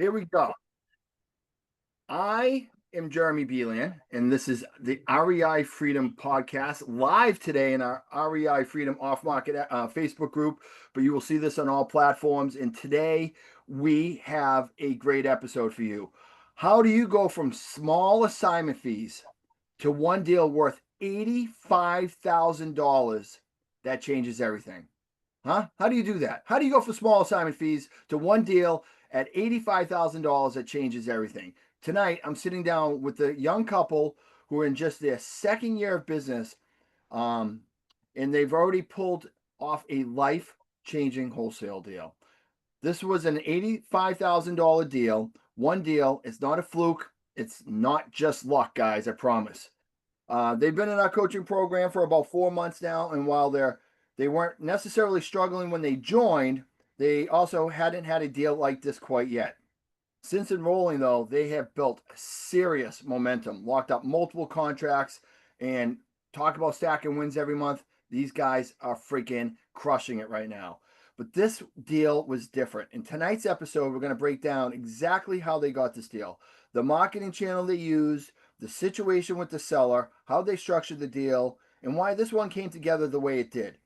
Here we go. I am Jeremy Beland, and this is the REI Freedom Podcast live today in our REI Freedom Off Market Facebook group. But you will see this on all platforms. And today we have a great episode for you. How do you go from small assignment fees to one deal worth $85,000 that changes everything? Huh? How do you do that? How do you go from small assignment fees to one deal at $85,000 that changes everything? Tonight, I'm sitting down with a young couple who are in just their second year of business, um, and they've already pulled off a life changing wholesale deal. This was an $85,000 deal. One deal. It's not a fluke. It's not just luck, guys. I promise. They've been in our coaching program for about 4 months now, and while they weren't necessarily struggling when they joined, they also hadn't had a deal like this quite yet. Since enrolling, though, they have built serious momentum, locked up multiple contracts, and talk about stacking wins every month. These guys are freaking crushing it right now. But this deal was different. In tonight's episode, we're going to break down exactly how they got this deal, the marketing channel they used, the situation with the seller, how they structured the deal, and why this one came together the way it did.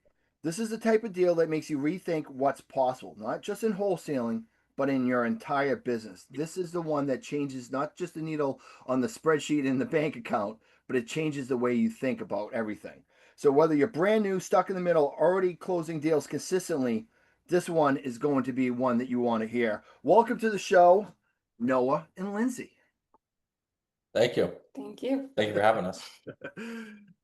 This is the type of deal that makes you rethink what's possible, not just in wholesaling, but in your entire business. This is the one that changes not just the needle on the spreadsheet in the bank account, but it changes the way you think about everything. So whether you're brand new, stuck in the middle, already closing deals consistently, this one is going to be one that you want to hear. Welcome to the show, Noah and Lindsay. Thank you. Thank you. Thank you for having us.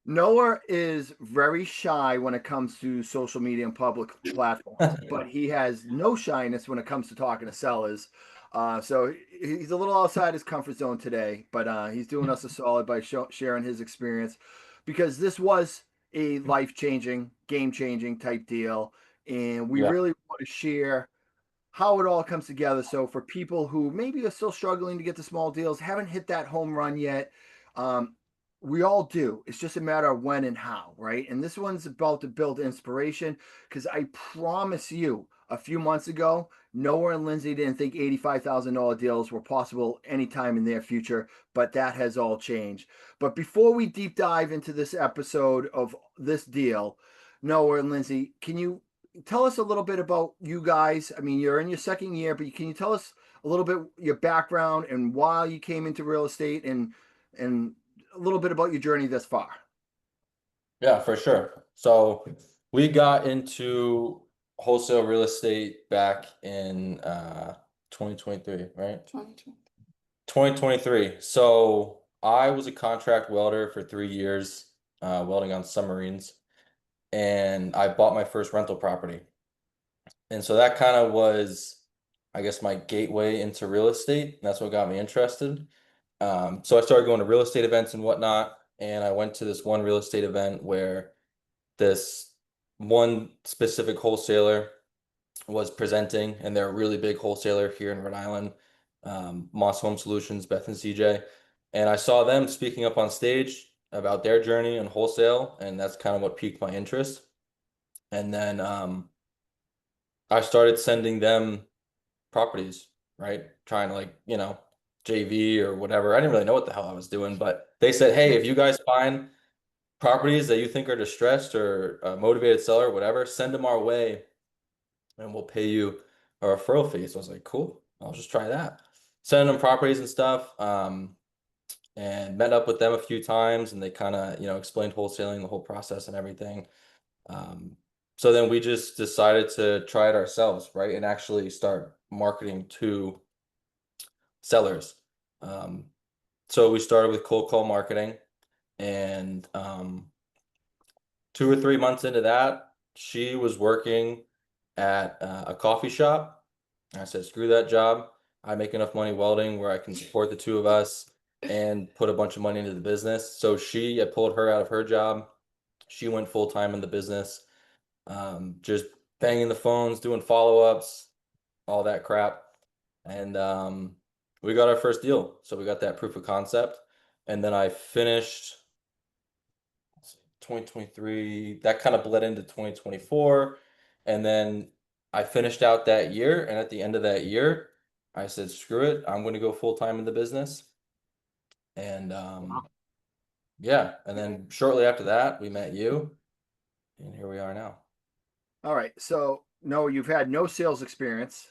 Noah is very shy when it comes to social media and public platforms, but he has no shyness when it comes to talking to sellers. So he's a little outside his comfort zone today, but he's doing us a solid by sharing his experience, because this was a life-changing, game-changing type deal, and we really want to share how it all comes together. So for people who maybe are still struggling to get the small deals, haven't hit that home run yet, um, we all do. It's just a matter of when and how, right? And this one's about to build inspiration, because I promise you, a few months ago, Noah and Lindsay didn't think $85,000 deals were possible anytime in their future, but that has all changed. But before we deep dive into this episode of this deal, Noah and Lindsay, can you tell us a little bit about you guys? I mean, you're in your second year, but can you tell us a little bit your background and why you came into real estate, and a little bit about your journey thus far? Yeah, for sure. So we got into wholesale real estate back in 2023, right? 2020. 2023. So I was a contract welder for 3 years, welding on submarines, and I bought my first rental property. And so that kind of was, I guess, my gateway into real estate. And that's what got me interested. So I started going to real estate events and whatnot. And I went to this one real estate event where this one specific wholesaler was presenting, and they're a really big wholesaler here in Rhode Island, Moss Home Solutions, Beth and CJ. And I saw them speaking up on stage about their journey in wholesale, and that's kind of what piqued my interest. And then I started sending them properties, right? Trying to, like, JV or whatever. I didn't really know what the hell I was doing, but they said, hey, if you guys find properties that you think are distressed or a motivated seller, whatever, send them our way and we'll pay you a referral fee. So I was like, cool, I'll just try that. Sending them properties and stuff, and met up with them a few times, and they kind of, explained wholesaling, the whole process and everything. So then we just decided to try it ourselves, right? And actually start marketing to sellers. So we started with cold call marketing, and 2 or 3 months into that, she was working at a coffee shop. I said, screw that job. I make enough money welding where I can support the two of us and put a bunch of money into the business. So I pulled her out of her job. She went full time in the business, just banging the phones, doing follow-ups, all that crap. And we got our first deal. So we got that proof of concept. And then I finished 2023. That kind of bled into 2024. And then I finished out that year. And at the end of that year, I said, screw it, I'm going to go full time in the business. And Wow. yeah, and then shortly after that, we met you, and here we are now. All right. So no, you've had no sales experience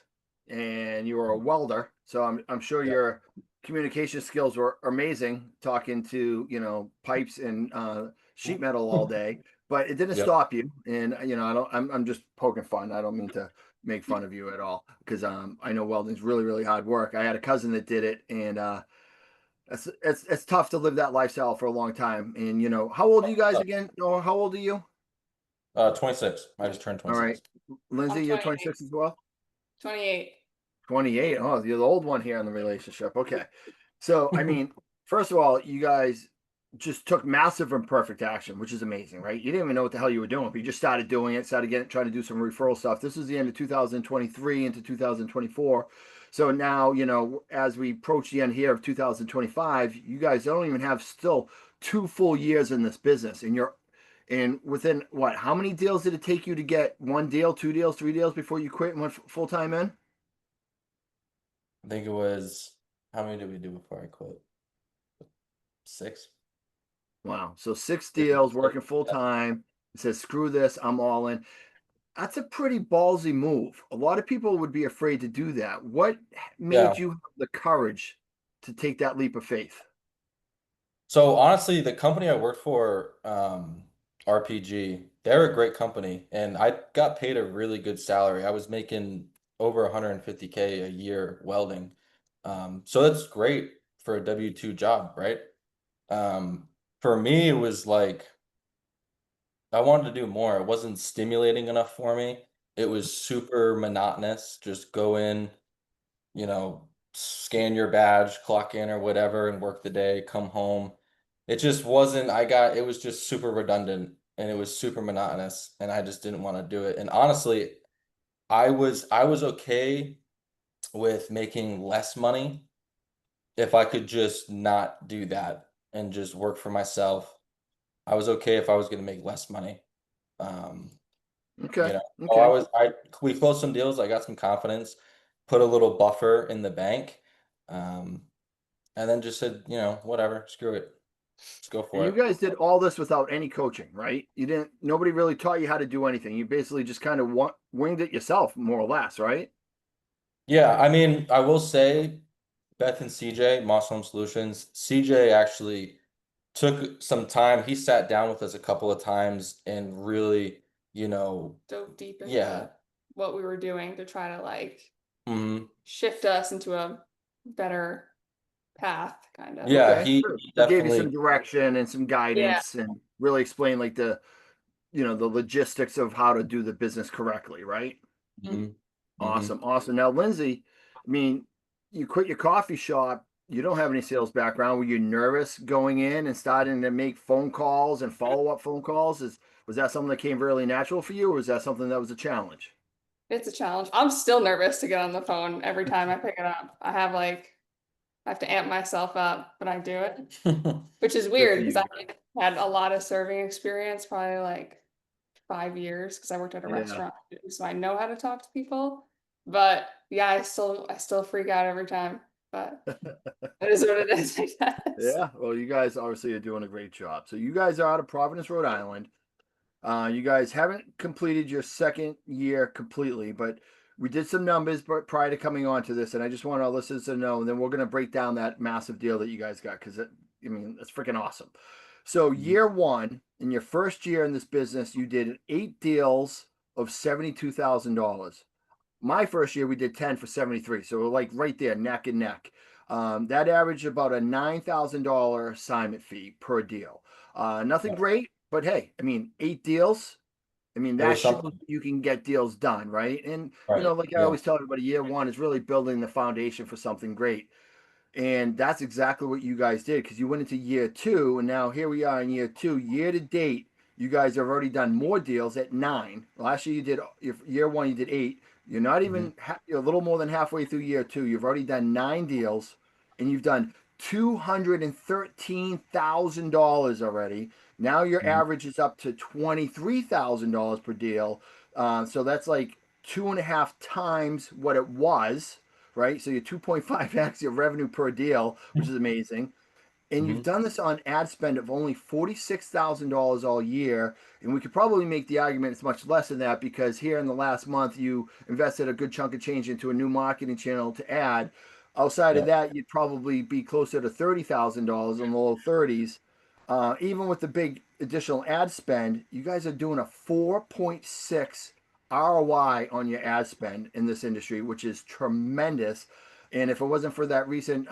and you were a welder. So I'm sure Yep. your communication skills were amazing talking to, pipes and sheet metal all day, but it didn't Yep. stop you. And I'm just poking fun. I don't mean to make fun of you at all because I know welding's really, really hard work. I had a cousin that did it, and it's tough to live that lifestyle for a long time. And how old are you guys again? Or how old are you? 26. I just turned All right. 26. Lindsay, I'm you're 28. 26 as well? 28. 28. Oh, you're the old one here in the relationship. Okay. So, I mean, first of all, you guys just took massive and perfect action, which is amazing, right? You didn't even know what the hell you were doing, but you just started doing it, started getting, trying to do some referral stuff. This is the end of 2023 into 2024. So now, as we approach the end here of 2025, you guys don't even have still 2 full years in this business, and within what? How many deals did it take you to get one deal, two deals, three deals before you quit and went full time in? I think it was, how many did we do before I quit? 6? Wow. So six 6, deals, 6. working full time. It says, screw this, I'm all in. That's a pretty ballsy move. A lot of people would be afraid to do that. What made Yeah. you have the courage to take that leap of faith? So honestly, the company I worked for, RPG, they're a great company, and I got paid a really good salary. I was making over 150K a year welding. So that's great for a W-2 job, right? Um, for me, it was like I wanted to do more. It wasn't stimulating enough for me. It was super monotonous. Just go in, scan your badge, clock in or whatever, and work the day, come home. It just wasn't, it was just super redundant and it was super monotonous and I just didn't want to do it. And honestly, I was okay with making less money if I could just not do that and just work for myself. I was okay if I was going to make less money. Um, Okay. so Okay. we closed some deals. I got some confidence, put a little buffer in the bank, um, and then just said, whatever, screw it, let's go And for you it. guys did all this without any coaching, right? Nobody really taught you how to do anything. You basically just kind of winged it yourself, more or less, right? Yeah, I mean, I will say, Beth and CJ, Moss Home Solutions, CJ actually took some time. He sat down with us a couple of times and really, you know, Dove deep yeah, into what we were doing to try to like mhm, shift us into a better path, kind of. yeah, Okay. he, Good. he He gave you some definitely, direction and some Yeah. guidance and really explained like the logistics of how to do the business correctly, right? mhm, mhm. Awesome, awesome. Now, Lindsay, I mean, you quit your coffee shop. You don't have any sales background. Were you nervous going in and starting to make phone calls and follow up phone calls? Was that something that came really natural for you, or was that something that was a challenge? It's a challenge. I'm still nervous to get on the phone every time I pick it up. I have to amp myself up, but I do it, which is Good for weird because I you. had a lot of serving experience, probably like 5 years because I worked at a Yeah. restaurant, so I know how to talk to people. But yeah, I still freak out every time. But it is what it is, I guess. Yeah. Well, you guys obviously are doing a great job. So you guys are out of Providence, Rhode Island. You guys haven't completed your second year completely, but we did some numbers prior to coming on to this, and I just want our listeners to know, and then we're going to break down that massive deal that you guys got because I mean, it's freaking awesome. So, year one, in your first year in this business, you did 8 deals of $72,000. My first year, we did 10 for 73. So we're like right there, neck and neck. That averaged about a $9,000 assignment fee per deal. Nothing Yeah, great, but hey, I mean, 8 deals. I mean, it that was shows something, you can get deals done, right? And, right? like I Yeah. always tell everybody, year one is really building the foundation for something great. And that's exactly what you guys did because you went into year two, and now here we are in year two. Year to date, you guys have already done more deals at 9. Last year you did year one, you did 8. You're not Mhm, even you're a little more than halfway through year two. You've already done 9 deals, and you've done $213,000 already. Now your mhm, average is up to $23,000 per deal. So that's like 2.5 times what it was, right? So you're 2.5x your revenue per deal, which is amazing. And you've Mhm. done this on ad spend of only $46,000 all year. And we could probably make the argument it's much less than that because here in the last month, you invested a good chunk of change into a new marketing channel to add. Outside of Yeah. that, you'd probably be closer to $30,000 in the low 30s. Even with the big additional ad spend, you guys are doing a 4.6 ROI on your ad spend in this industry, which is tremendous. And if it wasn't for that recent,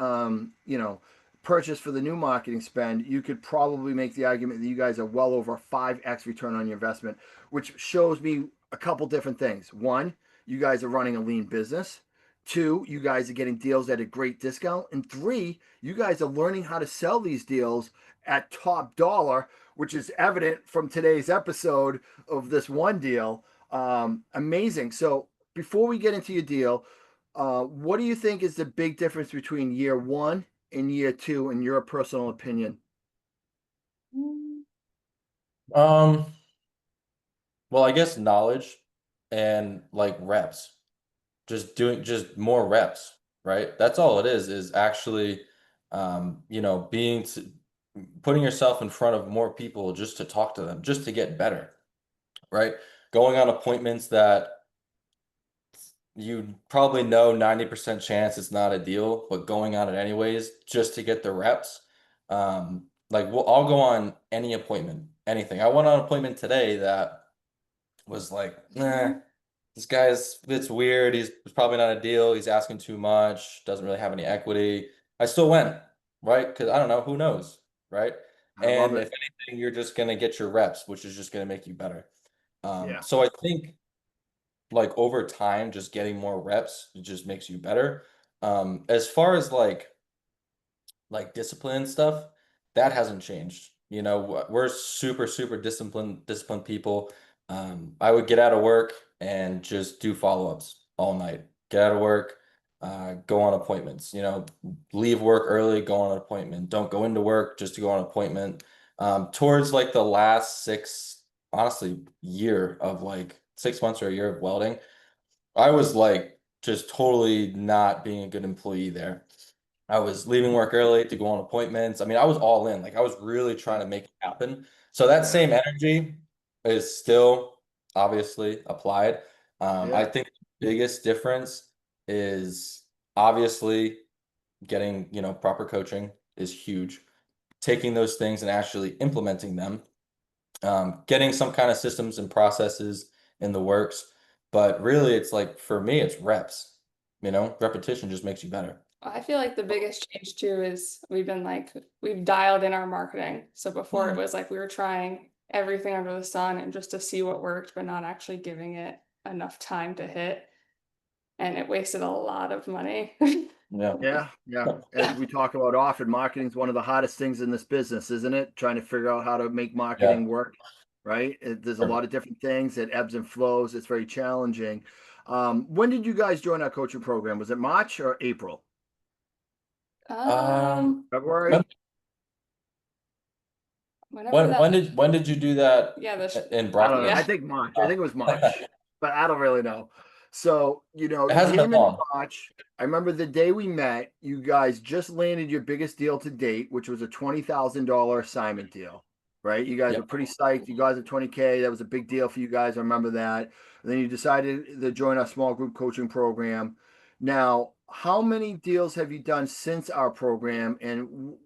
purchase for the new marketing spend, you could probably make the argument that you guys are well over 5x return on your investment, which shows me a couple different things. One, you guys are running a lean business. Two, you guys are getting deals at a great discount. And three, you guys are learning how to sell these deals at top dollar, which is evident from today's episode of this one deal. Amazing. So before we get into your deal, what do you think is the big difference between year one and year two, in your personal opinion? Um, well, I guess knowledge and like reps. Just more reps, right? That's all it is actually being putting yourself in front of more people just to talk to them, just to get better, right? Going on appointments that you probably know 90% chance it's not a deal, but going on it anyways just to get the reps. I'll go on any appointment, anything. I went on an appointment today that was like, nah, this guy's it's weird. It's probably not a deal. He's asking too much, doesn't really have any equity. I still went, right? Because I don't know, who knows, right? I love And it. if anything, you're just gonna get your reps, which is just gonna make you better. Yeah. So I think like over time, just getting more reps, it just makes you better. As far as like discipline and stuff, that hasn't changed. We're super disciplined people. I would get out of work and just do follow-ups all night. Get out of work, go on appointments. Leave work early, go on an appointment. Don't go into work just to go on an appointment. Towards like the last honestly, year of like 6 months or a year of welding, I was like just totally not being a good employee there. I was leaving work early to go on appointments. I mean, I was all in. Like I was really trying to make it happen. So that Yeah. same energy is still obviously applied. I Yeah. think the biggest difference is obviously getting, proper coaching is huge. Taking those things and actually implementing them, getting some kind of systems and processes in the works. But really, it's like for me, it's reps. Repetition just makes you better. I feel like the biggest change too is we've dialed in our marketing. So before it was like we were trying everything under the sun and just to see what worked, but not actually giving it enough time to hit. And it wasted a lot of money. Yeah. Yeah. Yeah. As we talk about often, marketing is one of the hottest things in this business, isn't it? Trying to figure out how to make Yeah. marketing work, right? There's a lot of different things. It ebbs and flows. It's very challenging. When did you guys join our coaching program? Was it March or April? Um, When February? Whenever when that, when did you do that yeah, in I don't Brockton? know. I yeah. think March. I think it was March, but I don't really know. So, It you hasn't been came in long. March. I remember the day we met, you guys just landed your biggest deal to date, which was a $20,000 assignment deal, right? You guys were Yep. pretty psyched. You guys at 20K. That was a big deal for you guys. I remember that. And then you decided to join our small group coaching program. Now, how many deals have you done since our program, and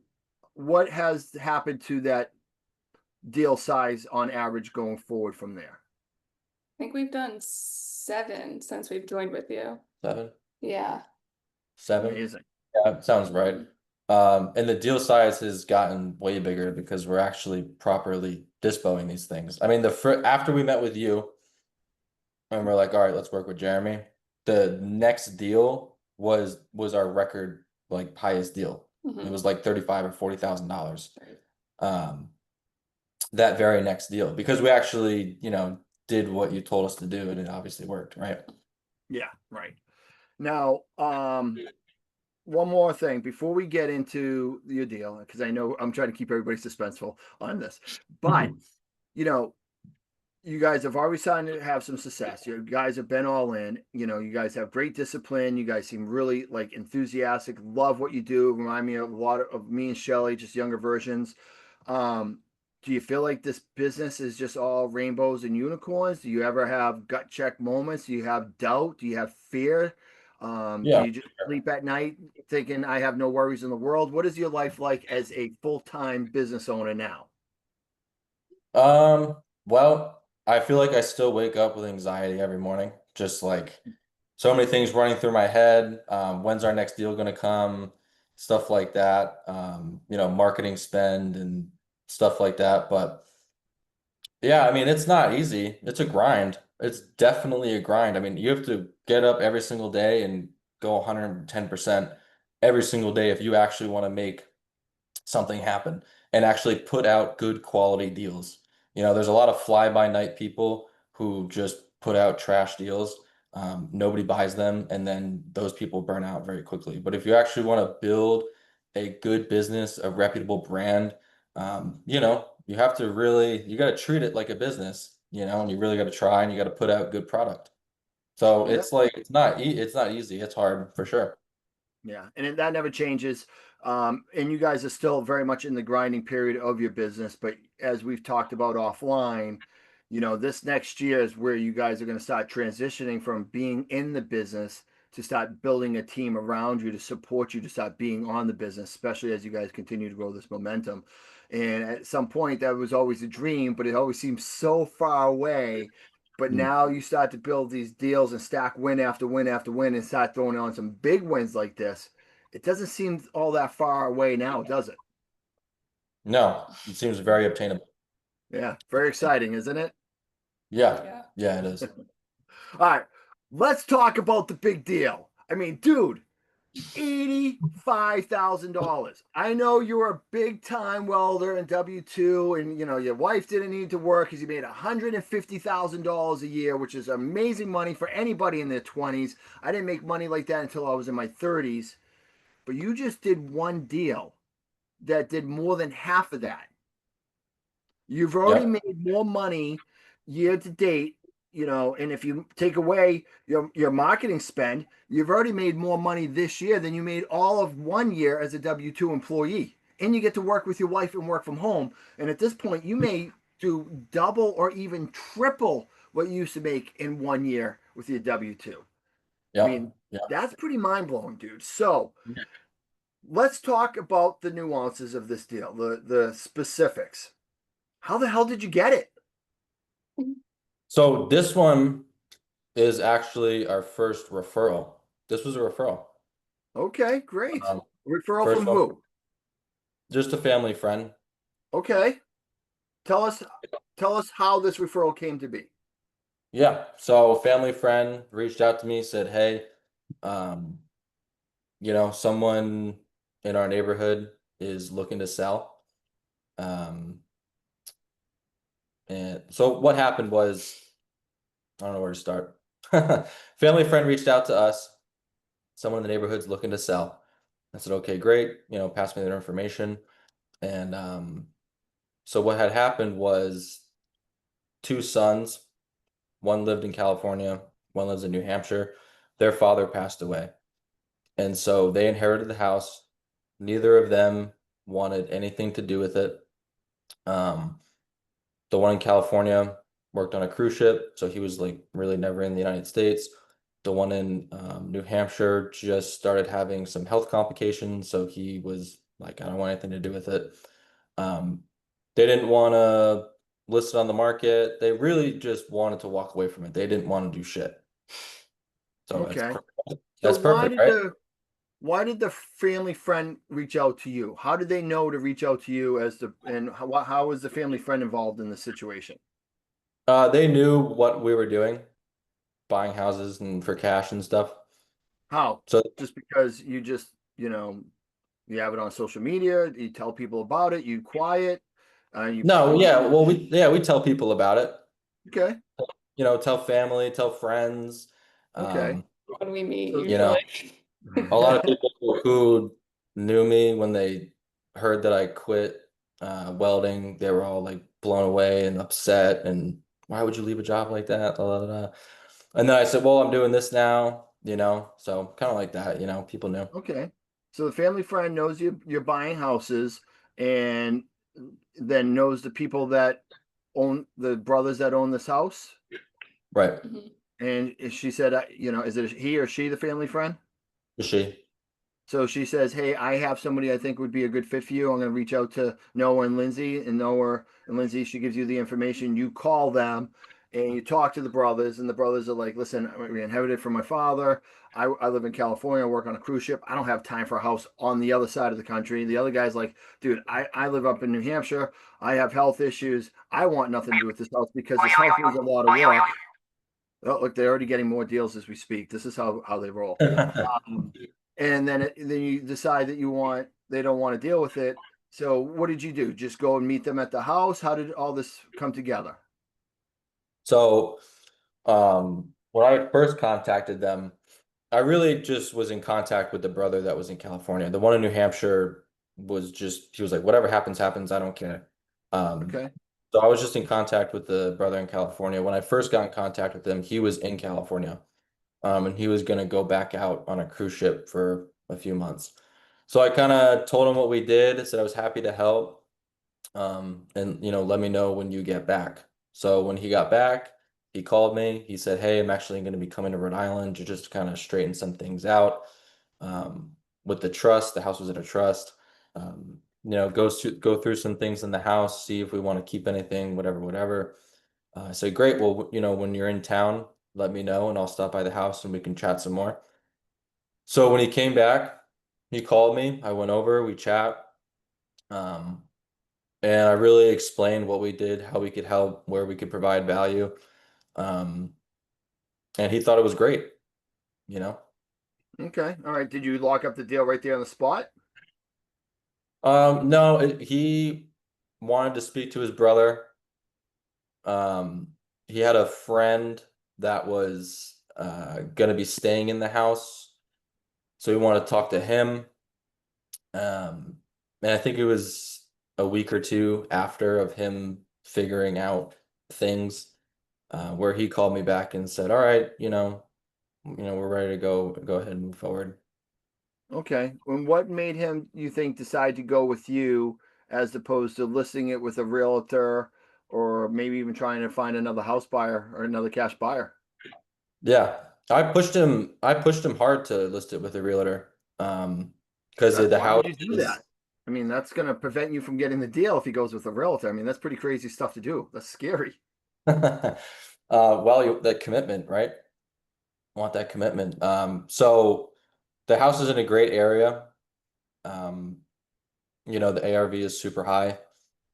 what has happened to that deal size on average going forward from there? I think we've done 7 since we've joined with you. 7, Yeah. 7. Amazing. Yeah, sounds right. And the deal size has gotten way bigger because we're actually properly dispoing these things. I mean, after we met with you and we're like, all right, let's work with Jeremy. The next deal was our record like highest deal. It was like 35 or $40,000. Um, that very next deal because we actually, did what you told us to do and it obviously worked, right? Yeah, right. Now, one more thing before we get into your deal, because I know I'm trying to keep everybody suspenseful on this, but you know, you guys have already started to have some success. You guys have been all in. You know, you guys have great discipline. You guys seem really like enthusiastic. Love what you do. Remind me of a lot of me and Shelly, just younger versions. Um, do you feel like this business is just all rainbows and unicorns? Do you ever have gut check moments? Do you have doubt? Do you have fear? Do Yeah. you just sleep at night thinking I have no worries in the world? What is your life like as a full-time business owner now? Well, I feel like I still wake up with anxiety every morning, just like so many things running through my head. When's our next deal gonna come? Stuff like that. Marketing spend and stuff like that. But yeah, I mean, it's not easy. It's a grind. It's definitely a grind. I mean, you have to get up every single day and go 110% every single day if you actually want to make something happen and actually put out good quality deals. There's a lot of fly-by-night people who just put out trash deals. Nobody buys them, and then those people burn out very quickly. But if you actually want to build a good business, a reputable brand, you have to really, you got to treat it like a business, and you really got to try and you got to put out good product. So Yeah. it's like it's not easy. It's hard for sure. Yeah, and that never changes. And you guys are still very much in the grinding period of your business. But as we've talked about offline, this next year is where you guys are going to start transitioning from being in the business to start building a team around you to support you to start being on the business, especially as you guys continue to grow this momentum. And at some point, that was always a dream, but it always seems so far away. But Mm. now you start to build these deals and stack win after win after win and start throwing on some big wins like this. It doesn't seem all that far away now, does it? No, it seems very obtainable. Yeah, very exciting, isn't it? Yeah, Yeah. yeah, it is. All right, let's talk about the big deal. I mean, dude, $85,000. I know you're a big time welder in W2, and your wife didn't need to work because you made $150,000 a year, which is amazing money for anybody in their 20s. I didn't make money like that until I was in my 30s, but you just did one deal that did more than half of that. You've already Yep. made more money year to date, and if you take away your marketing spend, you've already made more money this year than you made all of one year as a W2 employee. And you get to work with your wife and work from home. And at this point, you may do double or even triple what you used to make in one year with your W2. I mean, Yep. Yep. that's pretty mind blowing, dude. So let's talk about the nuances of this deal, the specifics. How the hell did you get it? So this one is actually our first referral. This was a referral. Okay, great. Um, Referral First from one, who? just a family friend. Okay. Tell us tell us how this referral came to be. Yeah. So family friend reached out to me, said, "Hey, um, someone in our neighborhood is looking to sell." Um, and so what happened was, I don't know where to start. Family friend reached out to us. Someone in the neighborhood's looking to sell. I said, "Okay, great. Pass me their information." And so what had happened was two sons, one lived in California, one lives in New Hampshire. Their father passed away. And so they inherited the house. Neither of them wanted anything to do with it. Um, the one in California worked on a cruise ship, so he was like really never in the United States. The one in New Hampshire just started having some health complications, so he was like, I don't want anything to do with it. Um, they didn't want to list it on the market. They really just wanted to walk away from it. They didn't want to do shit. So Okay. So that's perfect, right? why did the family friend reach out to you? How did they know to reach out to you and how was the family friend involved in the situation? They knew what we were doing, buying houses and for cash and stuff. How? So Just because you have it on social media, you tell people about it, you quiet, you no, post. yeah, well, we tell people about it. Okay. Tell family, tell friends. Okay. Um, When we meet, So you know, usually. a lot of people who knew me when they heard that I quit welding, they were all like blown away and upset and why would you leave a job like that? Blah, blah, blah. And then I said, well, I'm doing this now, so kind of like that, people knew. Okay. So the family friend knows you're buying houses and then knows the people that own the brothers that own this house. Right. Mhm. And she said, is it he or she the family friend? Was she? So she says, hey, I have somebody I think would be a good fit for you. I'm going to reach out to Noah and Lindsay, and Noah and Lindsay, she gives you the information. You call them and you talk to the brothers, and the brothers are like, listen, we inherited from my father. I live in California, I work on a cruise ship. I don't have time for a house on the other side of the country. The other guy's like, dude, I live up in New Hampshire. I have health issues. I want nothing to do with this house because this house needs a lot of work. Oh, look, they're already getting more deals as we speak. This is how they roll. Um, and then you decide that they don't want to deal with it. So what did you do? Just go and meet them at the house? How did all this come together? So, when I first contacted them, I really just was in contact with the brother that was in California. The one in New Hampshire he was like, whatever happens, happens. I don't care. Um, Okay. so I was just in contact with the brother in California. When I first got in contact with him, he was in California. And he was going to go back out on a cruise ship for a few months. So I kind of told him what we did, said I was happy to help, and let me know when you get back. So when he got back, he called me. He said, "Hey, I'm actually going to be coming to Rhode Island to just kind of straighten some things out um, with the trust. The house was in a trust. Go through some things in the house, see if we want to keep anything, whatever, whatever." I said, "Great. Well, when you're in town, let me know, and I'll stop by the house and we can chat some more." So when he came back, he called me. I went over, we chat. Um, and I really explained what we did, how we could help, where we could provide value. Um, and he thought it was great, you know. Okay. All right. Did you lock up the deal right there on the spot? No, he wanted to speak to his brother. He had a friend that was gonna be staying in the house, so he wanted to talk to him. And I think it was a week or two after of him figuring out things, where he called me back and said, "All right, we're ready to go ahead and move forward." Okay. And what made him, you think, decide to go with you as opposed to listing it with a realtor or maybe even trying to find another house buyer or another cash buyer? Yeah, I pushed him hard to list it with a realtor, because the Why house would you do is that? I mean, that's going to prevent you from getting the deal if he goes with a realtor. I mean, that's pretty crazy stuff to do. That's scary. well, that commitment, right? Want that commitment. So the house is in a great area. Um, the ARV is super high.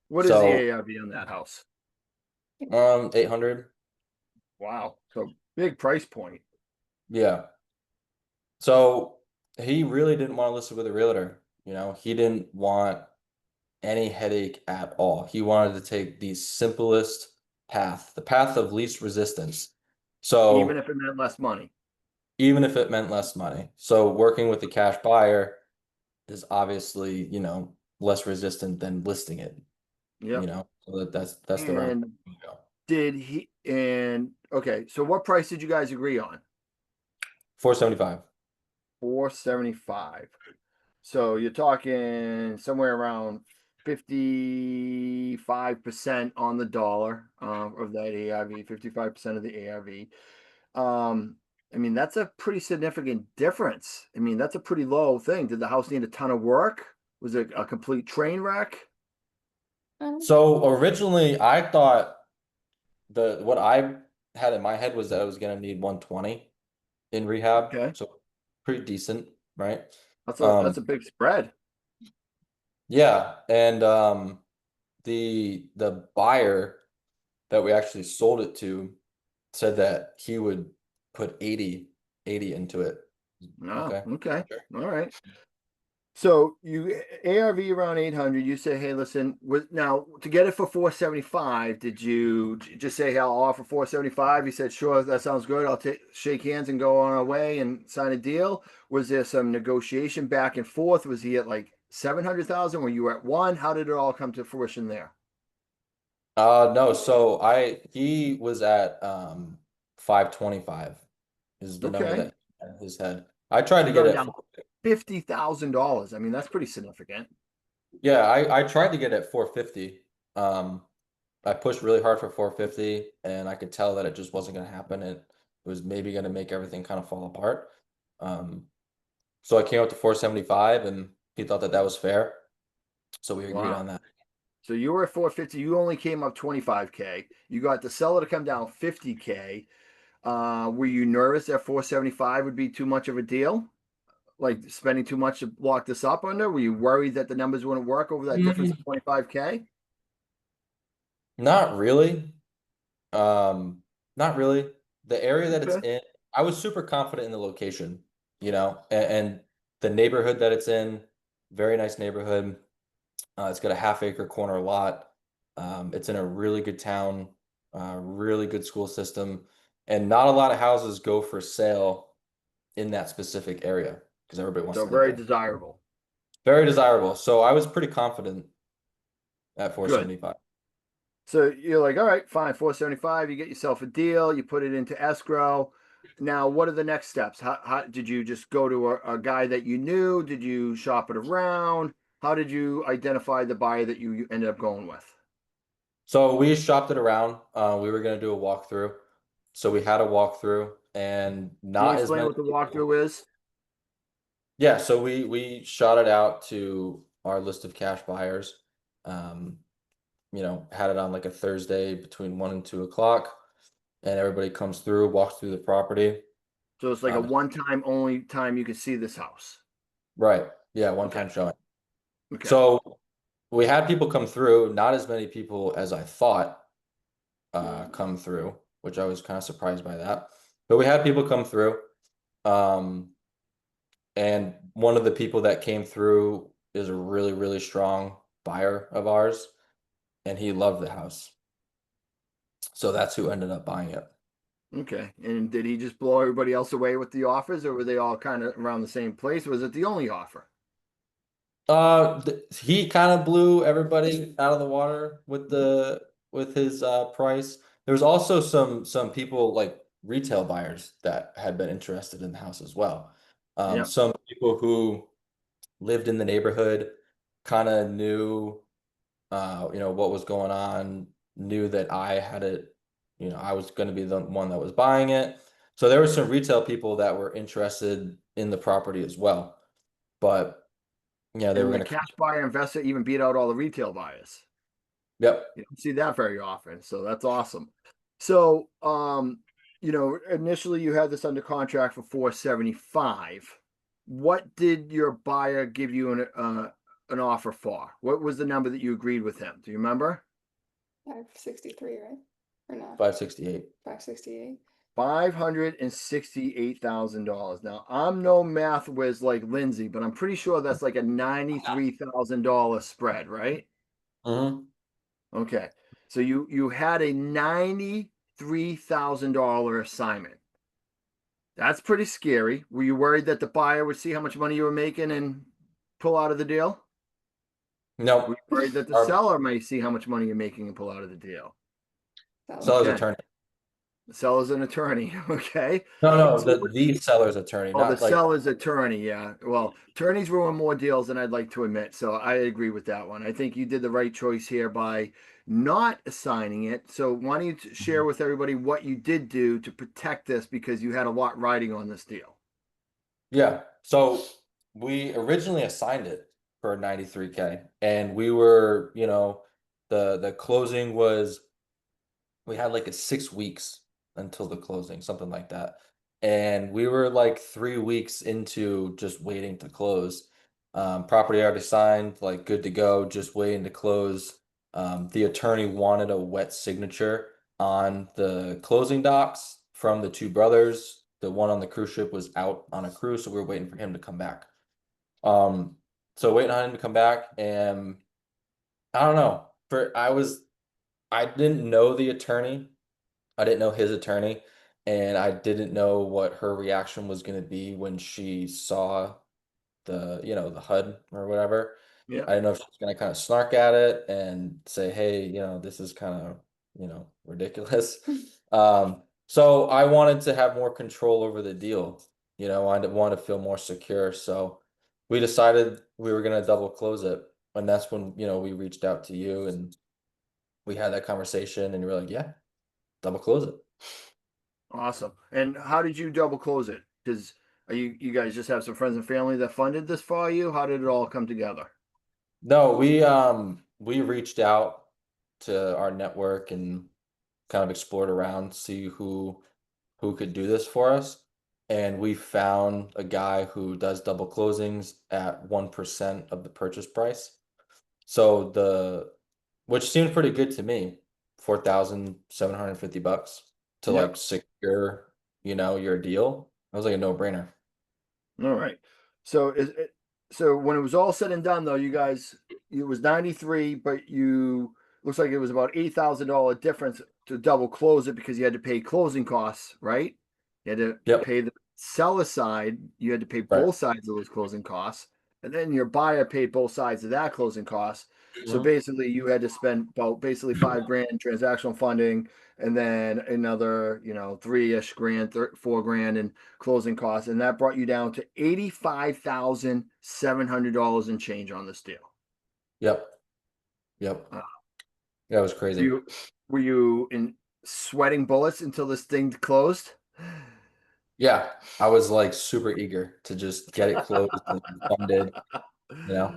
What is the So, ARV on that house? 800. Wow. So big price point. Yeah. So he really didn't want to listen with a realtor. He didn't want any headache at all. He wanted to take the simplest path, the path of least resistance. Even So if it meant less money. even if it meant less money. So working with the cash buyer is obviously, less resistant than listing it, Yep. So that's the route. And okay, so what price did you guys agree on? 475. 475. So you're talking somewhere around 55% on the dollar of that ARV, 55% of the ARV. I mean, that's a pretty significant difference. I mean, that's a pretty low thing. Did the house need a ton of work? Was it a complete train wreck? So originally I thought what I had in my head was that I was gonna need 120 in rehab. Okay, So pretty decent, right? that's a big spread. Yeah, and the buyer that we actually sold it to said that he would put 80 into it. No, Okay. okay, Sure. all right. So you ARV around 800. You say, hey, listen, now to get it for 475, did you just say, hey, I'll offer 475? He said, sure, that sounds good. I'll shake hands and go on our way and sign a deal. Was there some negotiation back and forth? Was he at like 700,000? Were you at one? How did it all come to fruition there? No, so he was at 525 is the number Okay. that he had in his head. I tried So to you get got it at down $50,000. I mean, that's pretty significant. yeah, I tried to get it at 450. Um I pushed really hard for 450 and I could tell that it just wasn't gonna happen. It was maybe gonna make everything kind of fall apart. Um so I came up to 475 and he thought that that was fair. So we agreed Wow. on that. So you were at 450. You only came up 25K. You got the seller to come down 50K. Were you nervous that 475 would be too much of a deal? Like spending too much to lock this up under? Were you worried that the numbers wouldn't work over that difference of 25K? Not really. Um, Not really. The area that it's Okay. in, I was super confident in the location, and the neighborhood that it's in, very nice neighborhood. It's got a half-acre corner lot. It's in a really good town, really good school system, and not a lot of houses go for sale in that specific area because everybody wants So to live very there. desirable. Very desirable. So I was pretty confident at Good. 475. So you're like, all right, fine, 475. You get yourself a deal. You put it into escrow. Now, what are the next steps? How did you just go to a guy that you knew? Did you shop it around? How did you identify the buyer that you ended up going with? So we shopped it around. We were gonna do a walkthrough. So we had a walkthrough and Can you not as explain many what the people. walkthrough is? Yeah, so we shot it out to our list of cash buyers. Um, had it on like a Thursday between 1 and 2 o'clock, and everybody comes through, walks through the property. So it's like a Um, one-time only time you can see this house. right. Yeah, one Okay. time showing. Okay. So we had people come through, not as many people as I thought come through, which I was kind of surprised by that. But we had people come through. Um, and one of the people that came through is a really, really strong buyer of ours, and he loved the house. So that's who ended up buying it. Okay. And did he just blow everybody else away with the offers, or were they all kind of around the same place? Was it the only offer? He kind of blew everybody out of the water with the with his price. There was also some people like retail buyers that had been interested in the house as well. Yep. Some people who lived in the neighborhood kind of knew what was going on, knew that I had it, I was going to be the one that was buying it. So there were some retail people that were interested in the property as well. But yeah, they were And the going to come. cash buyer investor even beat out all the retail buyers. Yep. You don't see that very often, so that's awesome. So, initially you had this under contract for 475. What did your buyer give you an offer for? What was the number that you agreed with him? Do you remember? 563, right? Or no? 568. 568. $568,000. Now, I'm no math whiz like Lindsay, but I'm pretty sure that's like a $93,000 spread, right? Hmm. Okay. So you had a $93,000 assignment. That's pretty scary. Were you worried that the buyer would see how much money you were making and pull out of the deal? Were Nope. you worried that the Our seller may see how much money you're making and pull out of the deal? Seller. seller's Okay. attorney. The seller's an attorney. Okay. No, no, So the seller's attorney, oh, the not like seller's attorney. Yeah. Well, attorneys ruin more deals than I'd like to admit. So I agree with that one. I think you did the right choice here by not assigning it. So why don't you share Mhm. with everybody what you did do to protect this because you had a lot riding on this deal? Yeah. So we originally assigned it for 93K and we were, the closing was we had like a 6 weeks until the closing, something like that. And we were like 3 weeks into just waiting to close. Property already signed, like good to go, just waiting to close. The attorney wanted a wet signature on the closing docs from the two brothers. The one on the cruise ship was out on a cruise, so we were waiting for him to come back. Um, so waiting on him to come back, and I don't know. I didn't know the attorney. I didn't know his attorney, and I didn't know what her reaction was going to be when she saw the HUD or whatever. Yeah. I didn't know if she was gonna kind of snark at it and say, hey, this is kind of, ridiculous. So I wanted to have more control over the deal. I wanted to feel more secure. So we decided we were gonna double close it. And that's when, we reached out to you and we had that conversation and you were like, yeah, double close it. Awesome. And how did you double close it? Because you guys just have some friends and family that funded this for you? How did it all come together? No, we reached out to our network and kind of explored around, see who could do this for us. And we found a guy who does double closings at 1% of the purchase price. So which seemed pretty good to me, $4,750 to like Yep. secure, your deal. That was like a no-brainer. All right. So so when it was all said and done though, you guys it was 93, but you looks like it was about $8,000 difference to double close it because you had to pay closing costs, right? You had to Yep. pay the seller side, you had to pay Right. both sides of those closing costs, and then your buyer paid both sides of that closing costs. So Mhm. basically you had to spend about basically 5 grand transactional funding and then another, 3-ish grand, 4 grand in closing costs, and that brought you down to $85,700 and change on this deal. Yep. Yep. Uh, That was crazy. you were you in sweating bullets until this thing closed? Yeah, I was like super eager to just get it closed and funded, you know?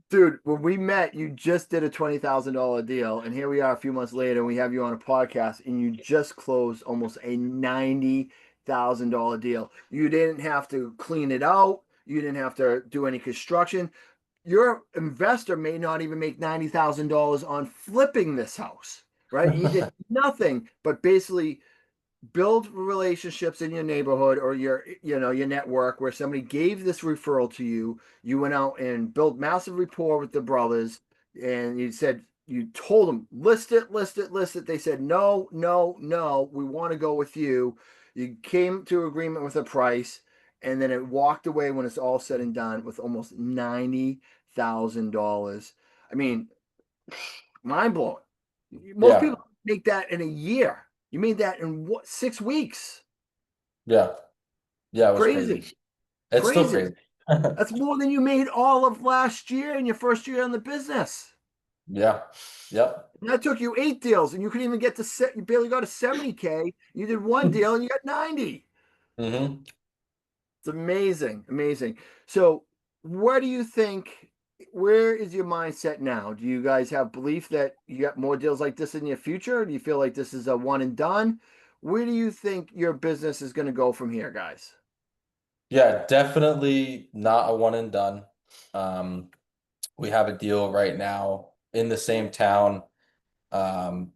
Dude, when we met, you just did a $20,000 deal, and here we are a few months later, and we have you on a podcast, and you just closed almost a $90,000 deal. You didn't have to clean it out, you didn't have to do any construction. Your investor may not even make $90,000 on flipping this house, right? You did nothing but basically build relationships in your neighborhood or your network where somebody gave this referral to you. You went out and built massive rapport with the brothers, and you told them list it, list it, list it. They said no, no, no, we want to go with you. You came to agreement with a price, and then it walked away when it's all said and done with almost $90,000. I mean, mind blowing. Most Yeah. people make that in a year. You made that in what, 6 weeks? Yeah. Yeah, it was crazy. Crazy, It's still crazy. crazy. That's more than you made all of last year in your first year in the business. Yeah. Yep. And that took you 8 deals, and you couldn't even get to set. You barely got to 70K. You did one deal, and you got 90. hmm It's amazing, amazing. So, where do you think? Where is your mindset now? Do you guys have belief that you got more deals like this in your future? Do you feel like this is a one and done? Where do you think your business is going to go from here, guys? Yeah, definitely not a one and done. Um, we have a deal right now in the same town, um,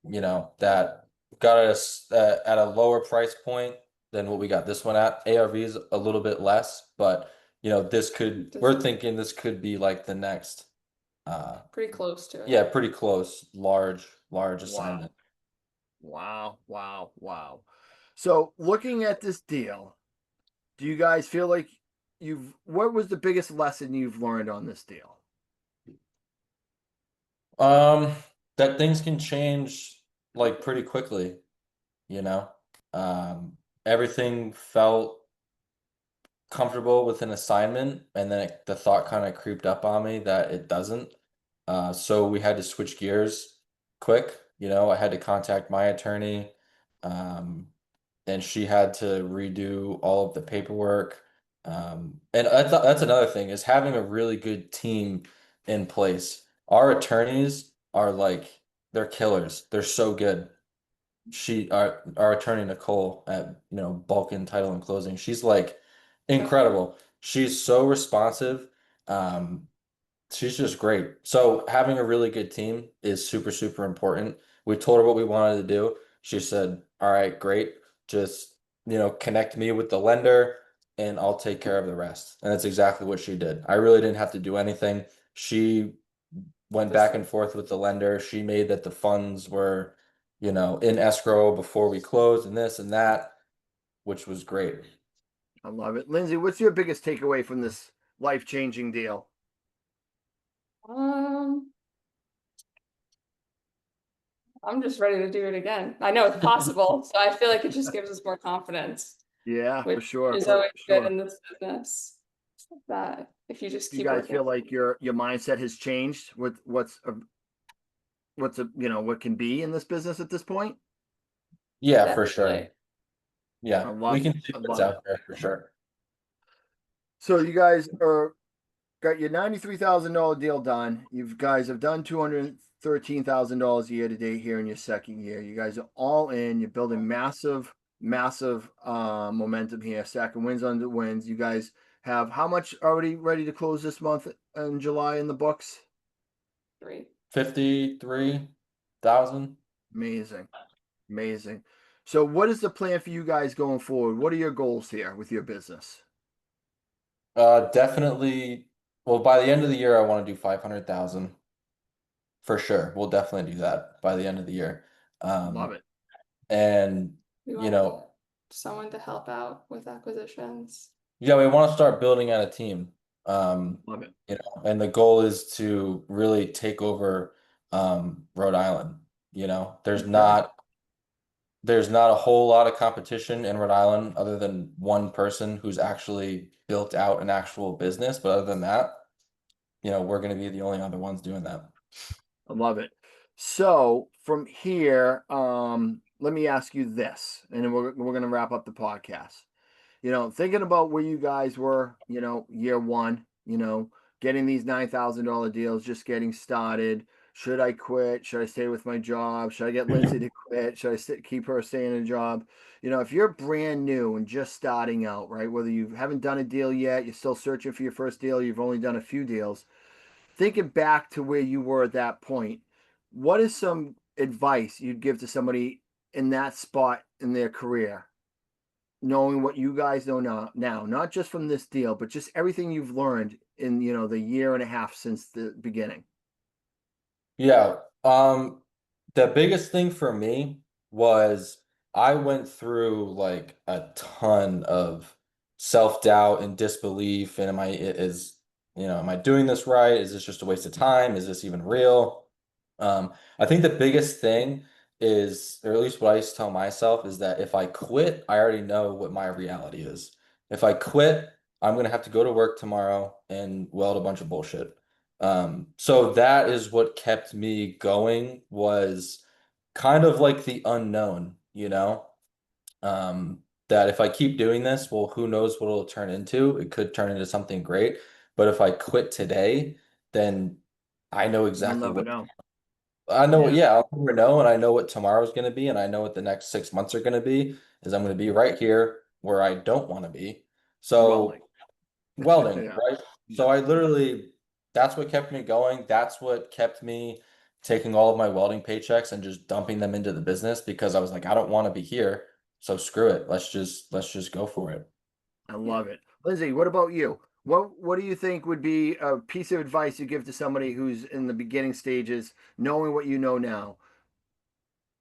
that got us at a lower price point than what we got this one at. ARV is a little bit less, but we're thinking this could be like the next, Pretty close to it. yeah, pretty close, large Wow. assignment. Wow, wow, wow. So, looking at this deal, do you guys feel like what was the biggest lesson you've learned on this deal? Um, that things can change like pretty quickly, you know. Um, Everything felt comfortable with an assignment, and then the thought kind of creeped up on me that it doesn't. So we had to switch gears quick. I had to contact my attorney, um, and she had to redo all of the paperwork. And I thought that's another thing is having a really good team in place. Our attorneys are like they're killers. They're so good. Our attorney Nicole at Balkan Title and Closing, she's like incredible. She's so responsive. Um, she's just great. So having a really good team is super, super important. We told her what we wanted to do. She said, "All right, great. Just, connect me with the lender and I'll take care of the rest." And that's exactly what she did. I really didn't have to do anything. She went back and forth with the lender. She made that the funds were, in escrow before we closed and this and that, which was great. I love it. Lindsay, what's your biggest takeaway from this life-changing deal? Um, I'm just ready to do it again. I know it's possible, so I feel like it just gives us more confidence, Yeah, which for sure, is for always good sure. in this business. That if you just You keep guys working, feel like your mindset has changed with what's what can be in this business at this point? Yeah, for sure. definitely. Yeah, I we love can it. see I what's love it. out there for sure. So you guys are got your $93,000 deal done. You guys have done $213,000 a year to date here in your second year. You guys are all in. You're building massive momentum here. Stacking wins under wins. You guys have how much already ready to close this month in July in the books? 3. 53,000. Amazing. Amazing. So what is the plan for you guys going forward? What are your goals here with your business? Definitely. Well, by the end of the year, I want to do 500,000 for sure. We'll definitely do that by the end of the year. Love it. And We you want know, someone to help out with acquisitions. yeah, we want to start building out a team. Love it. And the goal is to really take over Rhode Island. Okay. There's not a whole lot of competition in Rhode Island other than one person who's actually built out an actual business. But other than that, we're going to be the only other ones doing that. I love it. So from here, let me ask you this, and then we're gonna wrap up the podcast. Thinking about where you guys were, year one, getting these $9,000 deals, just getting started. Should I quit? Should I stay with my job? Should I get Lindsay to quit? Should I keep her staying in a job? If you're brand new and just starting out, right? Whether you haven't done a deal yet, you're still searching for your first deal, you've only done a few deals. Thinking back to where you were at that point, what is some advice you'd give to somebody in that spot in their career, knowing what you guys know now, not just from this deal, but just everything you've learned in, the year and a half since the beginning? Yeah. The biggest thing for me was I went through like a ton of self-doubt and disbelief. And am I doing this right? Is this just a waste of time? Is this even real? I think the biggest thing is, or at least what I used to tell myself, is that if I quit, I already know what my reality is. If I quit, I'm gonna have to go to work tomorrow and weld a bunch of bullshit. So that is what kept me going, was kind of like the unknown, that if I keep doing this, well, who knows what it'll turn into? It could turn into something great. But if I quit today, then I know You'll exactly never what know. I know. Yeah, Yeah, I'll never know, and I know what tomorrow's going to be, and I know what the next 6 months are going to be. Is I'm going to be right here where I don't want to be. welding. So welding, Yeah, right? yeah, So I literally, that's what kept me going. That's what kept me taking all of my welding paychecks and just dumping them into the business, because I was like, I don't want to be here. So screw it. Let's just go for it. I Yeah. love it. Lindsay, what about you? What do you think would be a piece of advice you give to somebody who's in the beginning stages, knowing what you know now?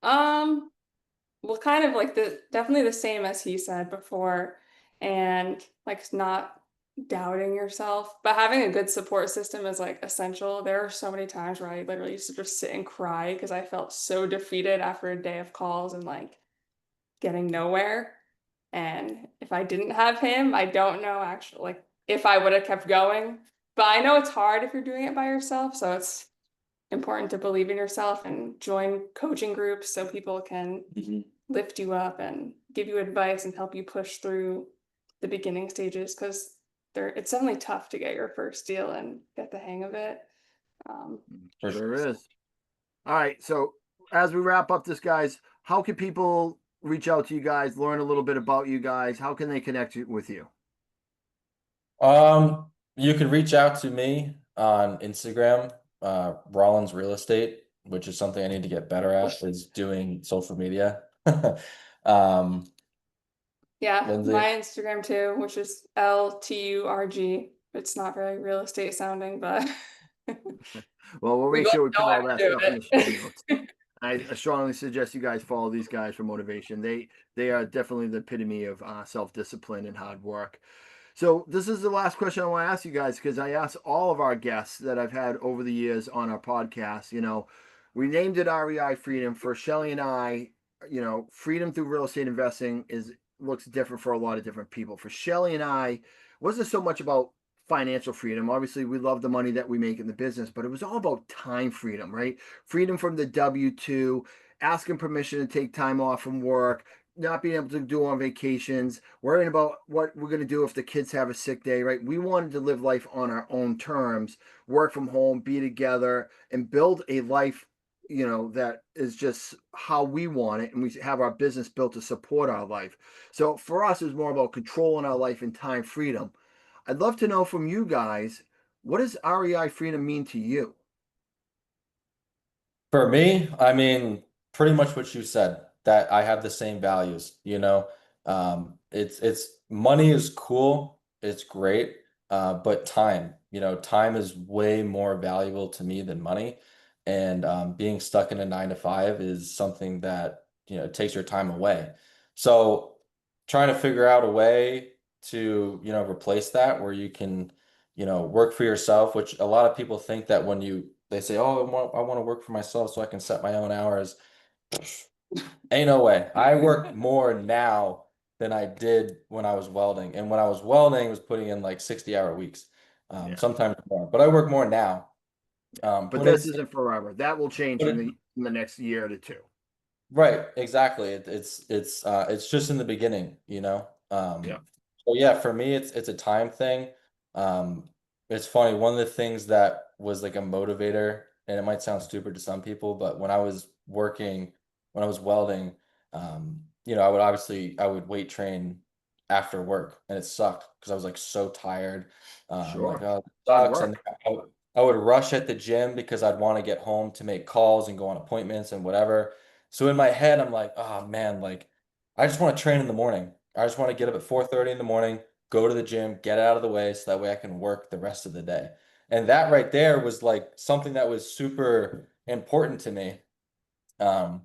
Um, well, kind of like definitely the same as he said before, and like not doubting yourself, but having a good support system is like essential. There are so many times where I literally used to just sit and cry because I felt so defeated after a day of calls and like getting nowhere. And if I didn't have him, I don't know actually like if I would have kept going. But I know it's hard if you're doing it by yourself, so it's important to believe in yourself and join coaching groups so people can lift you up and give you advice and help you push through the beginning stages, because it's definitely tough to get your first deal and get the hang of it. Um, For Sure sure. is. All right. So as we wrap up this, guys, how can people reach out to you guys, learn a little bit about you guys? How can they connect with you? You can reach out to me on Instagram, Rollins Real Estate, which is something I need to get better at, is doing social media. Um, yeah, Lindsay. my Instagram too, which is LTURG. It's not very real estate sounding, but Well, we'll we make both sure we put know all how that to do stuff in the show notes. it. I strongly suggest you guys follow these guys for motivation. They are definitely the epitome of self-discipline and hard work. So this is the last question I want to ask you guys because I asked all of our guests that I've had over the years on our podcast. We named it REI Freedom for Shelly and I. Freedom through real estate investing is looks different for a lot of different people. For Shelly and I, it wasn't so much about financial freedom. Obviously, we love the money that we make in the business, but it was all about time freedom, right? Freedom from the W-2, asking permission to take time off from work, not being able to do on vacations, worrying about what we're going to do if the kids have a sick day, right? We wanted to live life on our own terms, work from home, be together, and build a life, that is just how we want it. And we have our business built to support our life. So for us, it's more about controlling our life and time freedom. I'd love to know from you guys, what does REI freedom mean to you? For me, I mean, pretty much what you said, that I have the same values, you know. It's money is cool, it's great, but time, time is way more valuable to me than money. And being stuck in a 9 to 5 is something that, takes your time away. So trying to figure out a way to, replace that where you can, work for yourself, which a lot of people think that when they say, "Oh, I want to work for myself so I can set my own hours." Ain't no way. I work more now than I did when I was welding. And when I was welding, I was putting in like 60-hour weeks, Yeah. sometimes more. But I work more now. But But this it's isn't forever. That will change but in it, the next year to two. Right, exactly. It's just in the beginning, you know. Yeah. So yeah, for me, it's a time thing. Um, it's funny. One of the things that was like a motivator, and it might sound stupid to some people, but when I was welding, I would weight train after work, and it sucked because I was like so tired. I'm like, Sure. oh, it Hard sucks, and work. I would rush at the gym because I'd want to get home to make calls and go on appointments and whatever. So in my head, I'm like, oh man, like I just want to train in the morning. I just want to get up at 4:30 in the morning, go to the gym, get it out of the way so that way I can work the rest of the day. And that right there was like something that was super important to me. Um,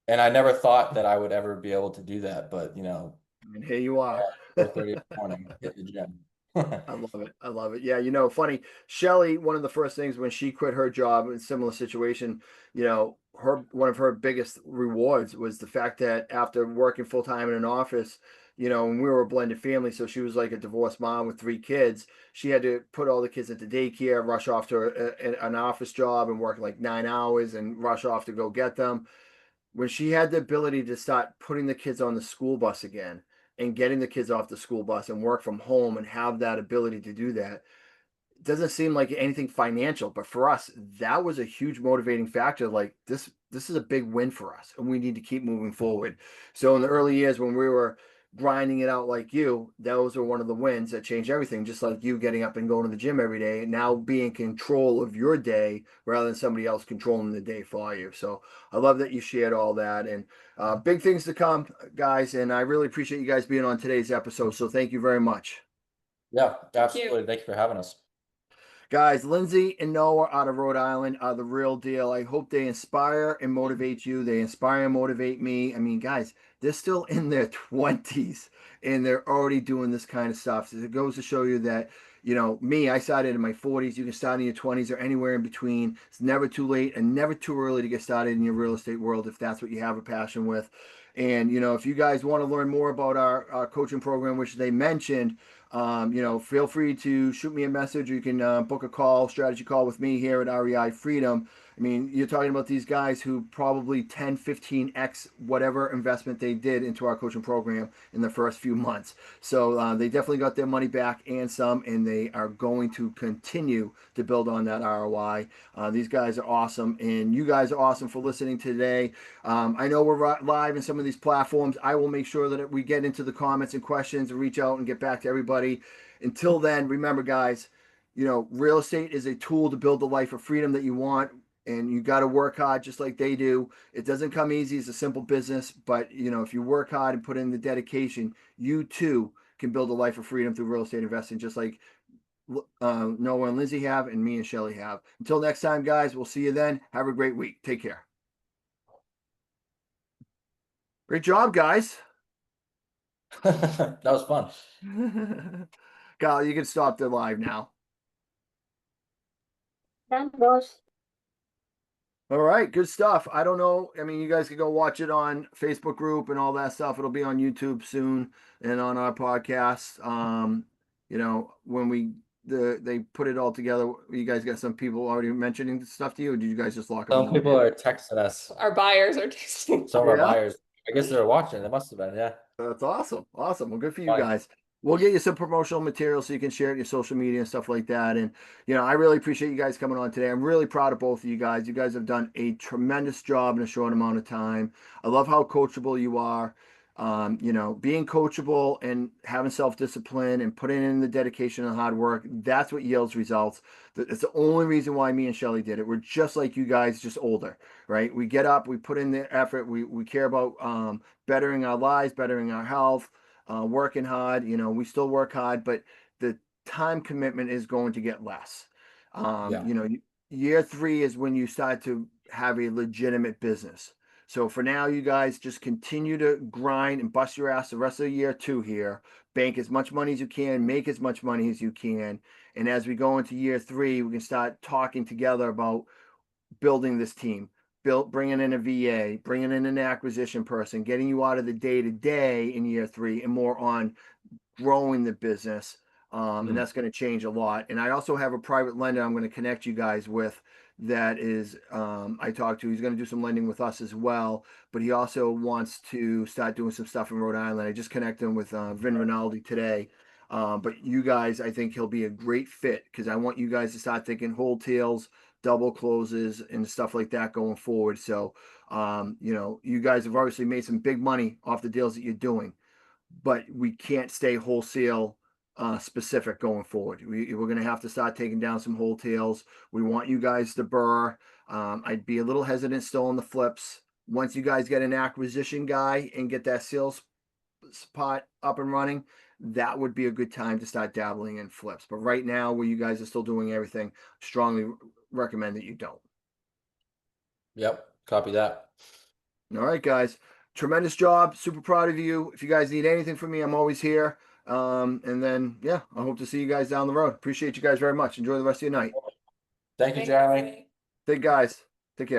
and I never thought that I would ever be able to do that, but And here you are. 4:30 in the morning, hit the gym. I love it. I love it. Yeah, funny. Shelly, one of the first things when she quit her job in a similar situation, her one of her biggest rewards was the fact that after working full time in an office, and we were a blended family, so she was like a divorced mom with 3 kids. She had to put all the kids into daycare, rush off to an office job and work like 9 hours and rush off to go get them. When she had the ability to start putting the kids on the school bus again and getting the kids off the school bus and work from home and have that ability to do that, it doesn't seem like anything financial, but for us, that was a huge motivating factor. Like this is a big win for us, and we need to keep moving forward. So in the early years when we were grinding it out like you, those are one of the wins that changed everything. Just like you getting up and going to the gym every day, and now being in control of your day rather than somebody else controlling the day for you. So I love that you shared all that, and big things to come, guys. And I really appreciate you guys being on today's episode. So thank you very much. Yeah, Thank you. absolutely. Thank you for having us. Guys, Lindsay and Noah out of Rhode Island are the real deal. I hope they inspire and motivate you. They inspire and motivate me. I mean, guys, they're still in their 20s and they're already doing this kind of stuff. So it goes to show you that, me, I started in my 40s. You can start in your 20s or anywhere in between. It's never too late and never too early to get started in your real estate world if that's what you have a passion with. And, if you guys want to learn more about our coaching program, which they mentioned, feel free to shoot me a message or you can book a strategy call with me here at REI Freedom. I mean, you're talking about these guys who probably 10, 15x whatever investment they did into our coaching program in the first few months. So they definitely got their money back and some, and they are going to continue to build on that ROI. These guys are awesome, and you guys are awesome for listening today. I know we're live in some of these platforms. I will make sure that we get into the comments and questions and reach out and get back to everybody. Until then, remember, guys, real estate is a tool to build the life of freedom that you want. And you got to work hard just like they do. It doesn't come easy. It's a simple business. But, if you work hard and put in the dedication, you too can build a life of freedom through real estate investing, just like Noah and Lindsay have and me and Shelly have. Until next time, guys, we'll see you then. Have a great week. Take care. Great job, guys. That was fun. Kyle, you can stop the live now. Done, boss. All right, good stuff. I don't know. I mean, you guys can go watch it on Facebook group and all that stuff. It'll be on YouTube soon and on our podcast. You know, when they put it all together, you guys got some people already mentioning stuff to you, or did you guys just lock them Some all people in? are texting us. Our buyers are tasting. Some of our Yeah. buyers. I guess they're watching. They must have been, yeah. That's awesome. Awesome. Well, good for you Fine. guys. We'll get you some promotional material so you can share it in your social media and stuff like that. And, you know, I really appreciate you guys coming on today. I'm really proud of both of you guys. You guys have done a tremendous job in a short amount of time. I love how coachable you are. You know, being coachable and having self-discipline and putting in the dedication and hard work, that's what yields results. That's the only reason why me and Shelly did it. We're just like you guys, just older, right? We get up, we put in the effort, we care about bettering our lives, bettering our health, working hard. You know, we still work hard, but the time commitment is going to get less. Yeah. You know, year 3 is when you start to have a legitimate business. So for now, you guys just continue to grind and bust your ass the rest of the year 2 here. Bank as much money as you can, make as much money as you can. And as we go into year 3, we can start talking together about building this team, bringing in a VA, bringing in an acquisition person, getting you out of the day to day in year 3 and more on growing the business. And that's going to change a lot. And I also have a private lender I'm going to connect you guys with that is, I talked to, he's going to do some lending with us as well, but he also wants to start doing some stuff in Rhode Island. I just connected him with Vin Rinaldi today. But you guys, I think he'll be a great fit because I want you guys to start thinking wholesales, double closes and stuff like that going forward. So, you know, you guys have obviously made some big money off the deals that you're doing, but we can't stay wholesale specific going forward. We're going to have to start taking down some wholesales. We want you guys to burr. I'd be a little hesitant still on the flips. Once you guys get an acquisition guy and get that sales spot up and running, that would be a good time to start dabbling in flips. But right now, where you guys are still doing everything, strongly recommend that you don't. Yep. Copy that. All right, guys. Tremendous job. Super proud of you. If you guys need anything from me, I'm always here. And then, yeah, I hope to see you guys down the road. Appreciate you guys very much. Enjoy the rest of your night. Thank you, Jeremy. Hey, guys.